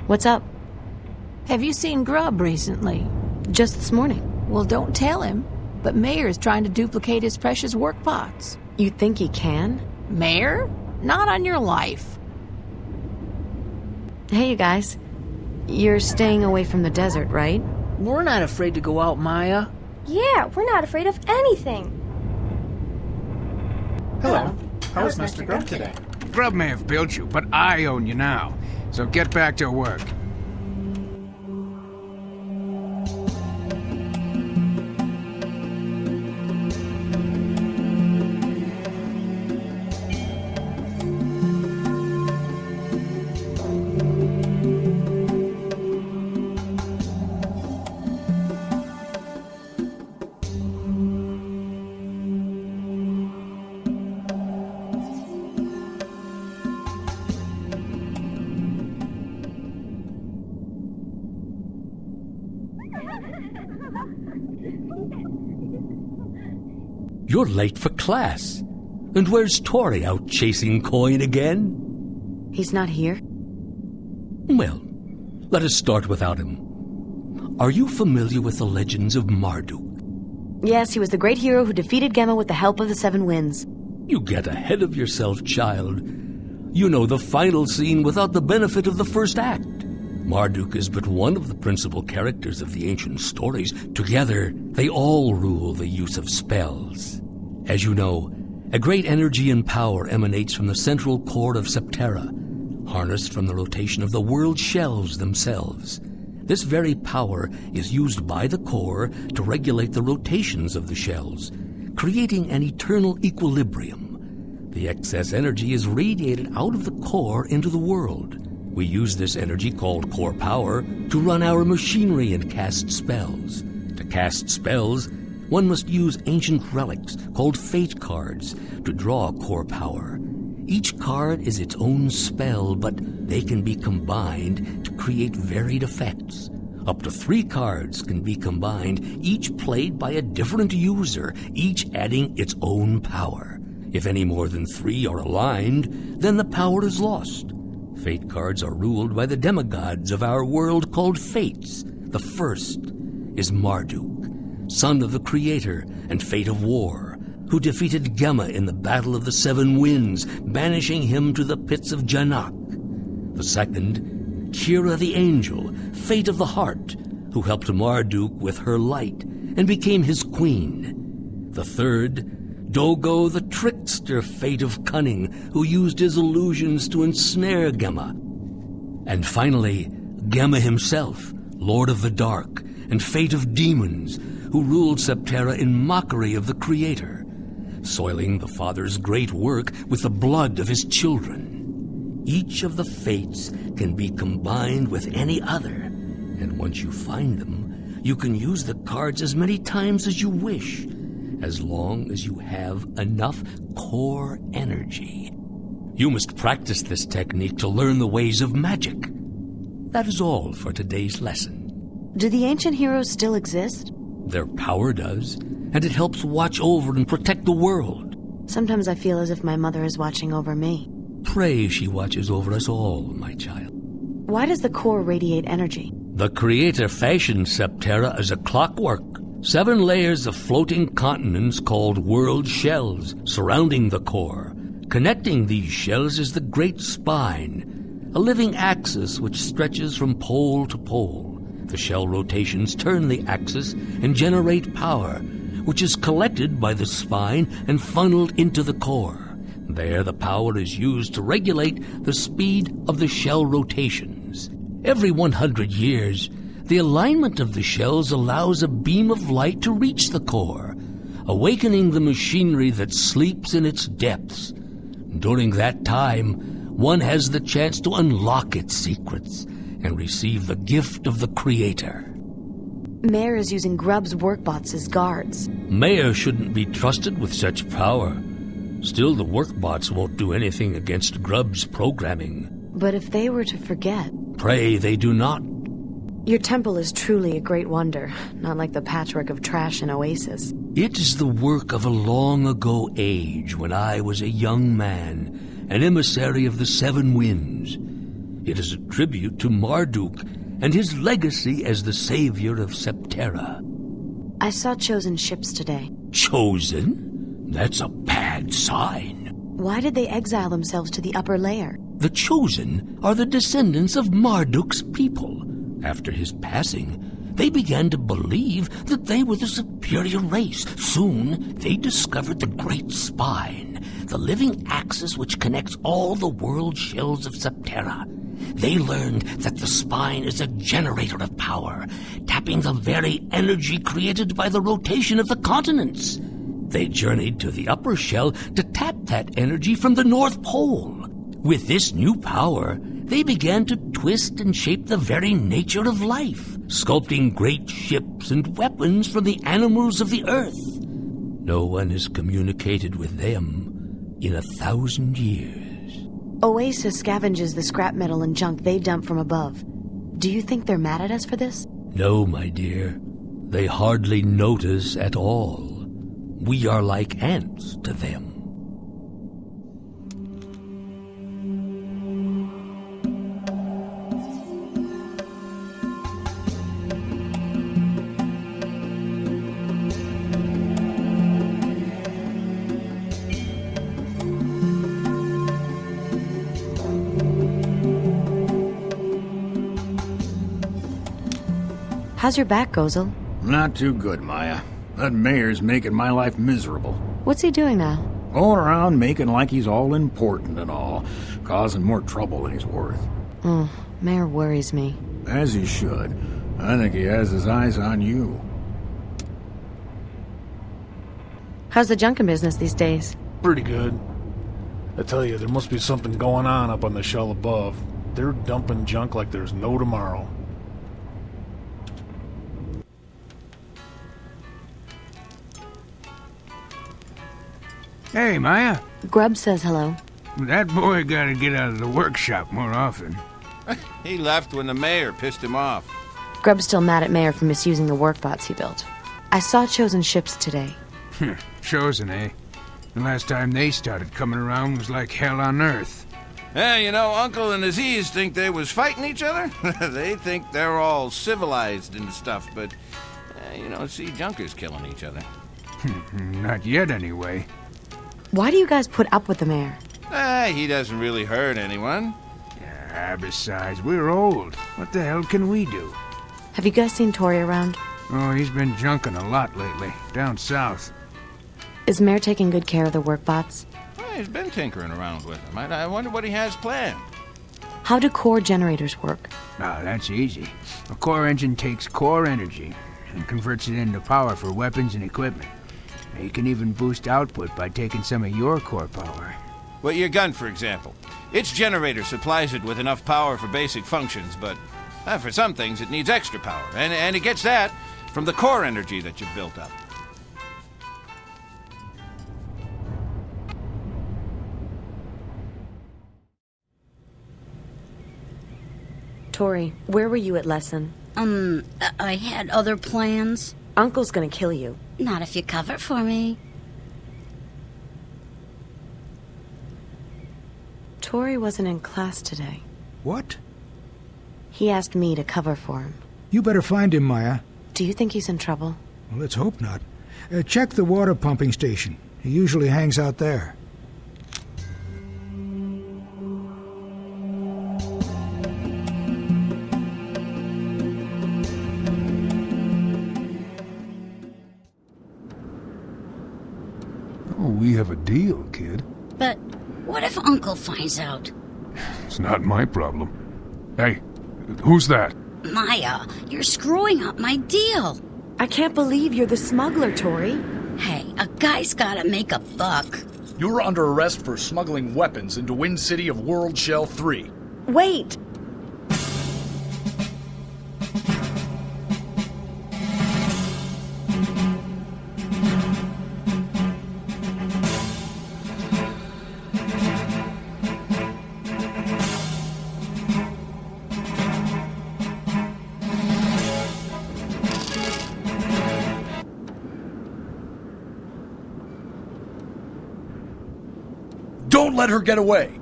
What's up? Have you seen Grub recently? Just this morning. Well, don't tell him, but Mayor's trying to duplicate his precious work pots. You think he can? Mayor? Not on your life. Hey, you guys. You're staying away from the desert, right? We're not afraid to go out, Maya. Yeah, we're not afraid of anything. Hello. How is Mr. Grub today? Grub may have built you, but I own you now. So get back to work. You're late for class. And where's Tori, out chasing coin again? He's not here? Well, let us start without him. Are you familiar with the legends of Marduk? Yes, he was the great hero who defeated Gemma with the help of the Seven Winds. You get ahead of yourself, child. You know the final scene without the benefit of the first act. Marduk is but one of the principal characters of the ancient stories. Together, they all rule the use of spells. As you know, a great energy and power emanates from the central core of Septerra, harnessed from the rotation of the world shells themselves. This very power is used by the core to regulate the rotations of the shells, creating an eternal equilibrium. The excess energy is radiated out of the core into the world. We use this energy, called core power, to run our machinery and cast spells. To cast spells, one must use ancient relics called fate cards to draw core power. Each card is its own spell, but they can be combined to create varied effects. Up to 3 cards can be combined, each played by a different user, each adding its own power. If any more than 3 are aligned, then the power is lost. Fate cards are ruled by the demigods of our world called Fates. The first is Marduk, son of the Creator and Fate of War, who defeated Gemma in the Battle of the Seven Winds, banishing him to the pits of Janak. The second, Kira the Angel, Fate of the Heart, who helped Marduk with her light and became his queen. The third, Dogo the Trickster, Fate of Cunning, who used his illusions to ensnare Gemma. And finally, Gemma himself, Lord of the Dark and Fate of Demons, who ruled Septerra in mockery of the Creator, soiling the Father's great work with the blood of his children. Each of the fates can be combined with any other, and once you find them, you can use the cards as many times as you wish, as long as you have enough core energy. You must practice this technique to learn the ways of magic. That is all for today's lesson. Do the ancient heroes still exist? Their power does, and it helps watch over and protect the world. Sometimes I feel as if my mother is watching over me. Pray she watches over us all, my child. Why does the core radiate energy? The Creator fashioned Septerra as a clockwork. 7 layers of floating continents called world shells surrounding the core. Connecting these shells is the Great Spine, a living axis which stretches from pole to pole. The shell rotations turn the axis and generate power, which is collected by the spine and funneled into the core. There, the power is used to regulate the speed of the shell rotations. Every 100 years, the alignment of the shells allows a beam of light to reach the core, awakening the machinery that sleeps in its depths. During that time, one has the chance to unlock its secrets and receive the gift of the Creator. Mayor is using Grub's workbots as guards. Mayor shouldn't be trusted with such power. Still, the workbots won't do anything against Grub's programming. But if they were to forget... Pray they do not. Your temple is truly a great wonder, not like the patchwork of trash in Oasis. It is the work of a long-ago age when I was a young man, an emissary of the Seven Winds. It is a tribute to Marduk and his legacy as the savior of Septerra. I saw chosen ships today. Chosen? That's a bad sign. Why did they exile themselves to the upper layer? The Chosen are the descendants of Marduk's people. After his passing, they began to believe that they were the superior race. Soon, they discovered the Great Spine, the living axis which connects all the world shells of Septerra. They learned that the spine is a generator of power, tapping the very energy created by the rotation of the continents. They journeyed to the upper shell to tap that energy from the North Pole. With this new power, they began to twist and shape the very nature of life, sculpting great ships and weapons from the animals of the earth. No one has communicated with them in 1,000 years. Oasis scavenges the scrap metal and junk they dump from above. Do you think they're mad at us for this? No, my dear. They hardly notice at all. We are like ants to them. How's your back, Gozel? Not too good, Maya. That mayor's making my life miserable. What's he doing now? Going around making like he's all important and all, causing more trouble than he's worth. Oh, Mayor worries me. As he should. I think he has his eyes on you. How's the junkin' business these days? Pretty good. I tell you, there must be something going on up on the shell above. They're dumping junk like there's no tomorrow. Hey, Maya. Grub says hello. That boy gotta get out of the workshop more often. He left when the mayor pissed him off. Grub's still mad at Mayor for misusing the work bots he built. I saw chosen ships today. Chosen, eh? The last time they started coming around was like hell on earth. Yeah, you know, Uncle and Aziz think they was fighting each other. They think they're all civilized and stuff, but you don't see junkers killing each other. Not yet, anyway. Why do you guys put up with the mayor? He doesn't really hurt anyone. Yeah, besides, we're old. What the hell can we do? Have you guys seen Tori around? Oh, he's been junking a lot lately, down south. Is Mayor taking good care of the work bots? Well, he's been tinkering around with them. I wonder what he has planned. How do core generators work? Ah, that's easy. A core engine takes core energy and converts it into power for weapons and equipment. You can even boost output by taking some of your core power. Well, your gun, for example. Its generator supplies it with enough power for basic functions, but for some things it needs extra power. And it gets that from the core energy that you've built up. Tori, where were you at lesson? I had other plans. Uncle's gonna kill you. Not if you cover for me. Tori wasn't in class today. What? He asked me to cover for him. You better find him, Maya. Do you think he's in trouble? Well, let's hope not. Check the water pumping station. He usually hangs out there. Oh, we have a deal, kid. But what if Uncle finds out? It's not my problem. Hey, who's that? Maya, you're screwing up my deal. I can't believe you're the smuggler, Tori. Hey, a guy's gotta make a buck. You're under arrest for smuggling weapons into Wind City of World Shell 3. Wait! Don't let her get away!